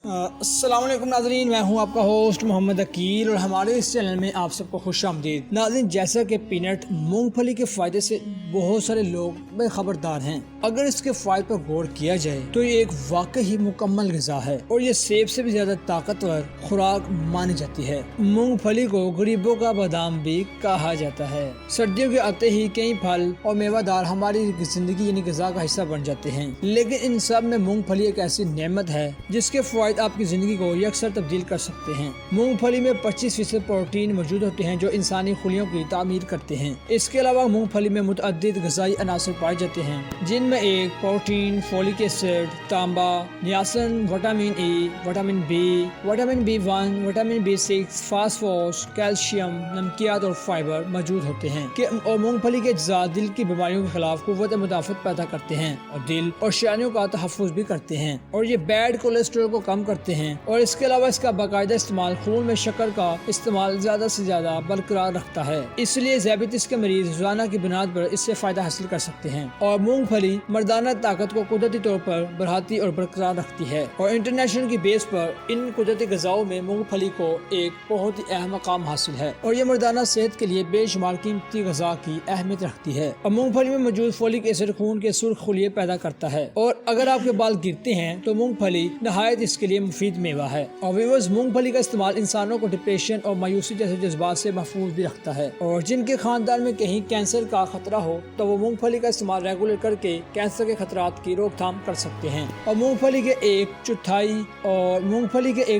अस्सलाम वालेकुम नाज़रीन, मैं हूं आपका होस्ट मोहम्मद अकील और हमारे इस चैनल में आप सबको खुश आमदीद। नाज़रीन, जैसा कि पीनट मूंगफली के फ़ायदे से बहुत सारे लोग बेखबरदार हैं। अगर इसके फ़ायदे पर गौर किया जाए तो ये एक वाकई ही मुकम्मल ग़िज़ा है और ये सेब से भी ज़्यादा ताकतवर खुराक मानी जाती है। मूंगफली को गरीबों का बादाम भी कहा जाता है। सर्दियों के आते ही कई फल और मेवादार हमारी ज़िंदगी यानी ग़िज़ा का हिस्सा बन जाते हैं, लेकिन इन सब में मूंगफली एक ऐसी नेमत है जिसके फ़ायदे आपकी जिंदगी को यकसर तब्दील कर सकते हैं। मूंगफली में 25% प्रोटीन मौजूद होते हैं जो इंसानी खुलियों की तामीर करते हैं। इसके अलावा मूंगफली में मुतअद्दिद ग़िज़ाई अनासर पाए जाते हैं, जिनमें एक प्रोटीन, फोलिक एसिड, तांबा, niacin, vitamin E, vitamin B, vitamin B1, vitamin B6, phosphorus, calcium, नमकियात और फाइबर मौजूद होते हैं। और मूंगफली के अज्जा दिल की बीमारियों के खिलाफ कुव्वत मुदाफ़त पैदा करते हैं और दिल और शरानियों का तहफ़्फ़ुज़ भी करते हैं और ये बैड कोलेस्ट्रॉल को कम करते हैं। और इसके अलावा इसका बाकायदा इस्तेमाल खून में शक्कर का इस्तेमाल ज्यादा से ज्यादा बरकरार रखता है, इसलिए ज़ियाबतीस के मरीज रोजाना की बुनियाद पर इससे फायदा हासिल कर सकते हैं। और मूंगफली मर्दाना ताकत को कुदरती तौर पर बढ़ाती और बरकरार रखती है और इंटरनेशनल की बेस पर इन कुदरती ग़िज़ाओं में मूंगफली को एक बहुत ही अहम मकाम हासिल है और ये मर्दाना सेहत के लिए बेशुमार कीमती ग़िज़ा की अहमियत रखती है। और मूंगफली में मौजूद फोलिक एसिड खून के सुर्ख खुलिये पैदा करता है और अगर आपके बाल गिरते हैं तो मूंगफली नहायत इसके लिए मुफीद मेवा है। और व्यूअर्स, मूंगफली का इस्तेमाल इंसानों को डिप्रेशन और मायूसी जैसे जज्बात से महफूज भी रखता है और जिनके खानदान में कहीं कैंसर का खतरा हो तो वो मूंगफली का इस्तेमाल रेगुलर करके कैंसर के खतरात की रोकथाम कर सकते हैं। और मूंगफली के एक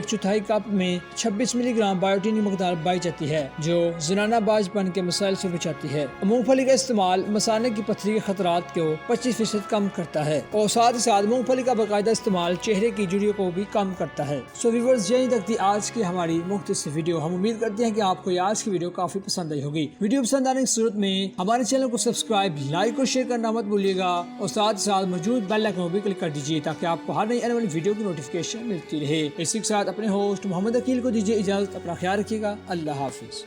चौथाई कप में 26 मिलीग्राम बायोटीन की मकदार पाई जाती है जो ज़नाना बाजपन के मसाइल से बचाती है। मूंगफली का इस्तेमाल मसाने की पथरी के खतरात को 25% कम करता है और साथ ही साथ मूंगफली का बाकायदा इस्तेमाल चेहरे की झुर्रियों को भी कम करता है। सो व्यूअर्स, यहीं तक थी आज की हमारी मुख्तसर वीडियो। हम उम्मीद करते हैं कि आपको आज की वीडियो काफी पसंद आई होगी। वीडियो पसंद आने की सूरत में हमारे चैनल को सब्सक्राइब, लाइक और शेयर करना मत भूलिएगा और साथ ही साथ मौजूद बेल आइकन भी क्लिक कर दीजिए ताकि आपको हर नई आने वाली वीडियो की नोटिफिकेशन मिलती रहे। इसी के साथ अपने होस्ट मोहम्मद अकील को दीजिए इजाजत। अपना ख्याल रखिएगा। अल्लाह हाफिज।